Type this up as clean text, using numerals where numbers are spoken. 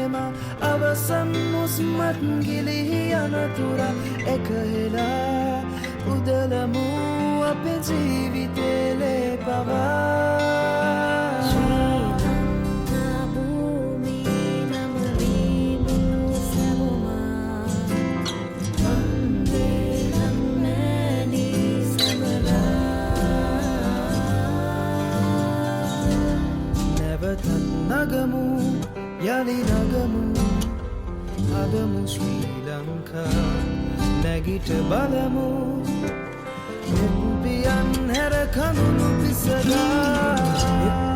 ප්‍රේම අවසන් මුස්මත් ගිලිහි අනතුර එකහෙලා උදලමු අපේ ජීවිතේ පවා ශ්‍රී ලංකා භූමියේ නමවීමු සැවුමා වන්දේ නම්මැනි සමරා නැවතත් නගමු යලි නගමු අදමු ශ්‍රී ලංකා නැගිට බලමු රුපියන් හැර කඳුළු පිසලා